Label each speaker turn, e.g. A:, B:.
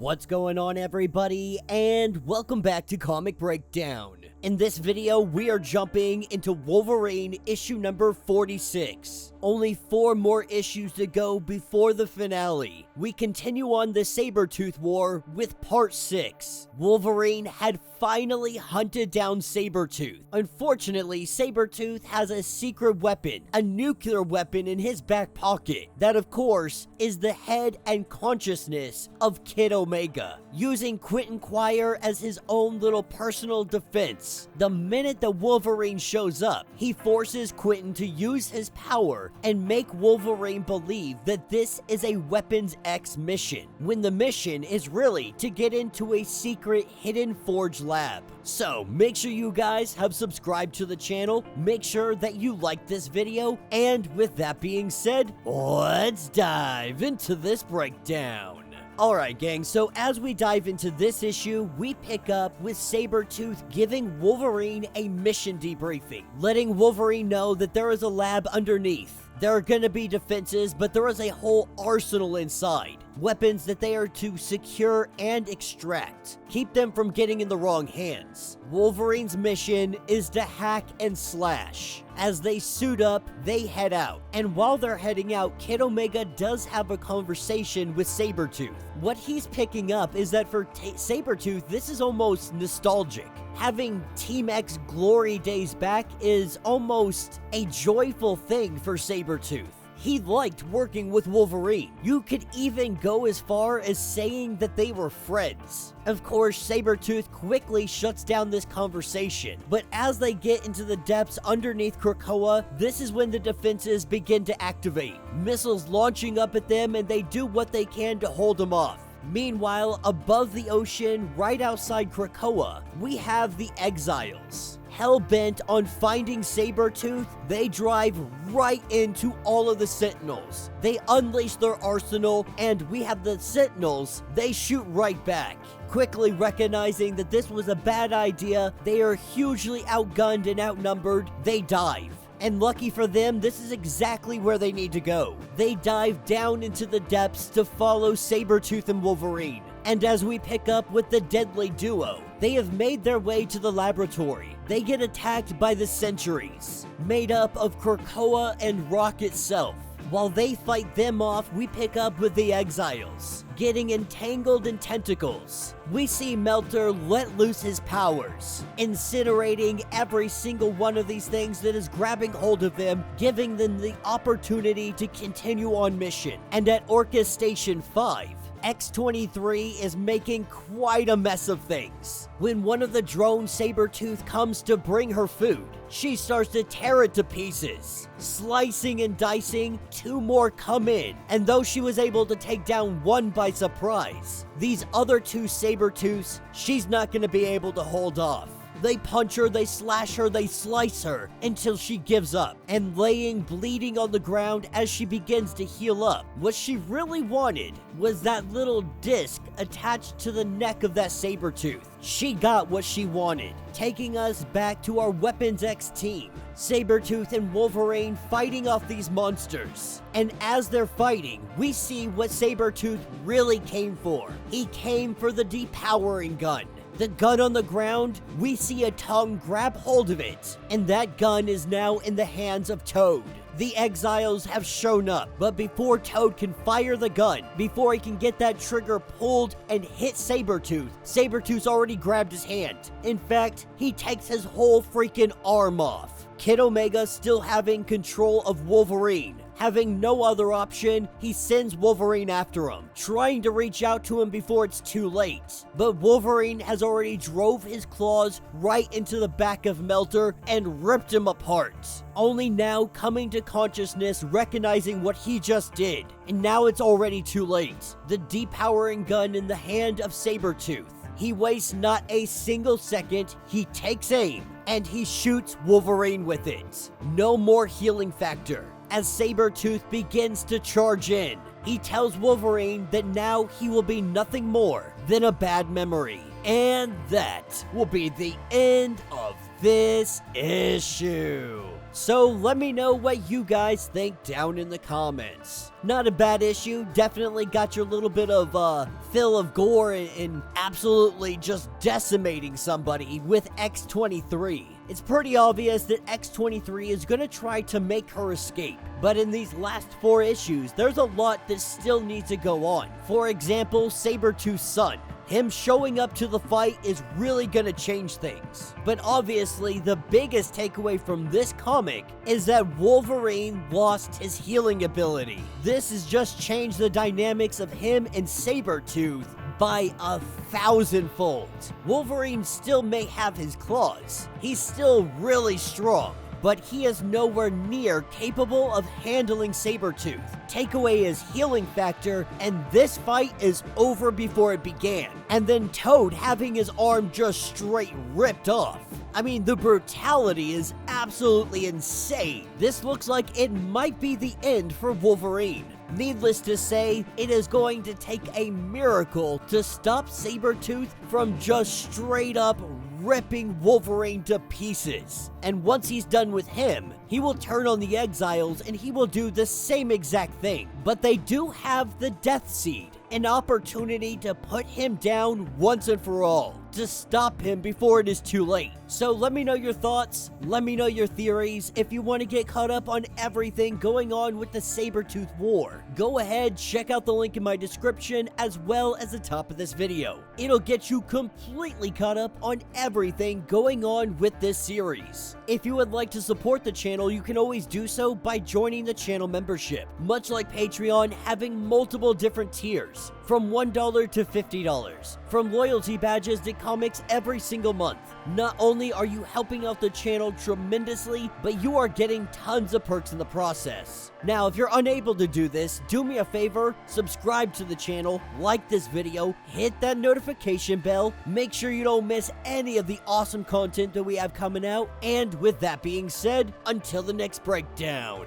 A: What's going on, everybody, and welcome back to Comic Breakdown. In this video, we are jumping into Wolverine issue number 46. Only 4 more issues to go before the finale. We continue on the Sabretooth War with part 6. Wolverine had finally hunted down Sabretooth. Unfortunately, Sabretooth has a secret weapon, a nuclear weapon in his back pocket. That, of course, is the head and consciousness of Kid Omega, using Quentin Quire as his own little personal defense. The minute that Wolverine shows up, he forces Quentin to use his power and make Wolverine believe that this is a Weapons X mission, when the mission is really to get into a secret hidden forge lab. So make sure you guys have subscribed to the channel, make sure that you like this video, and with that being said, let's dive into this breakdown. Alright gang, so as we dive into this issue, we pick up with Sabretooth giving Wolverine a mission debriefing, letting Wolverine know that there is a lab underneath. There are gonna be defenses, but there is a whole arsenal inside. Weapons that they are to secure and extract. Keep them from getting in the wrong hands. Wolverine's mission is to hack and slash. As they suit up, they head out. And while they're heading out, Kid Omega does have a conversation with Sabretooth. What he's picking up is that for Sabretooth, this is almost nostalgic. Having Team X glory days back is almost a joyful thing for Sabretooth. He liked working with Wolverine. You could even go as far as saying that they were friends. Of course, Sabretooth quickly shuts down this conversation, but as they get into the depths underneath Krakoa, this is when the defenses begin to activate. Missiles launching up at them, and they do what they can to hold them off. Meanwhile, above the ocean, right outside Krakoa, we have the Exiles. Hell-bent on finding Sabretooth, they drive right into all of the Sentinels. They unleash their arsenal, and we have the Sentinels, they shoot right back. Quickly recognizing that this was a bad idea, they are hugely outgunned and outnumbered, they dive. And lucky for them, this is exactly where they need to go. They dive down into the depths to follow Sabretooth and Wolverine. And as we pick up with the deadly duo, they have made their way to the laboratory. They get attacked by the Sentries, made up of Krakoa and Rock itself. While they fight them off, we pick up with the Exiles, getting entangled in tentacles. We see Melter let loose his powers, incinerating every single one of these things that is grabbing hold of them, giving them the opportunity to continue on mission. And at Orcus Station 5, X-23 is making quite a mess of things. When one of the drones Sabretooth comes to bring her food, she starts to tear it to pieces. Slicing and dicing, 2 more come in, and though she was able to take down 1 by surprise, these other 2 Sabretooths, she's not going to be able to hold off. They punch her, they slash her, they slice her until she gives up and laying bleeding on the ground as she begins to heal up. What she really wanted was that little disc attached to the neck of that Sabretooth. She got what she wanted, taking us back to our Weapons X team. Sabretooth and Wolverine fighting off these monsters. And as they're fighting, we see what Sabretooth really came for. He came for the depowering gun. The gun on the ground, we see a tongue grab hold of it, and that gun is now in the hands of Toad. The Exiles have shown up, but before Toad can fire the gun, before he can get that trigger pulled and hit Sabretooth, Sabretooth's already grabbed his hand. In fact, he takes his whole freaking arm off. Kid Omega still having control of Wolverine. Having no other option, he sends Wolverine after him, trying to reach out to him before it's too late. But Wolverine has already drove his claws right into the back of Melter and ripped him apart. Only now coming to consciousness, recognizing what he just did. And now it's already too late. The depowering gun in the hand of Sabretooth. He wastes not a single second, he takes aim, and he shoots Wolverine with it. No more healing factor. As Sabretooth begins to charge in, he tells Wolverine that now he will be nothing more than a bad memory. And that will be the end of this issue. So let me know what you guys think down in the comments. Not a bad issue, definitely got your little bit of fill of gore and absolutely just decimating somebody with X-23. It's pretty obvious that X-23 is going to try to make her escape, but in these last 4 issues, there's a lot that still needs to go on. For example, Sabretooth's son. Him showing up to the fight is really gonna change things. But obviously, the biggest takeaway from this comic is that Wolverine lost his healing ability. This has just changed the dynamics of him and Sabretooth by 1,000-fold. Wolverine still may have his claws. He's still really strong, but he is nowhere near capable of handling Sabretooth. Take away his healing factor, and this fight is over before it began. And then Toad having his arm just straight ripped off. I mean, the brutality is absolutely insane. This looks like it might be the end for Wolverine. Needless to say, it is going to take a miracle to stop Sabretooth from just straight up ripping Wolverine to pieces. And once he's done with him, he will turn on the Exiles and he will do the same exact thing. But they do have the Death Seed, an opportunity to put him down once and for all, to stop him before it is too late. So let me know your thoughts, let me know your theories. If you want to get caught up on everything going on with the Sabretooth War, go ahead, check out the link in my description as well as the top of this video. It'll get you completely caught up on everything going on with this series. If you would like to support the channel, you can always do so by joining the channel membership. Much like Patreon, having multiple different tiers, from $1 to $50, from loyalty badges to comics every single month. Not only are you helping out the channel tremendously, but you are getting tons of perks in the process. Now, if you're unable to do this, do me a favor, subscribe to the channel, like this video, hit that notification bell, make sure you don't miss any of the awesome content that we have coming out, and with that being said, until the next breakdown.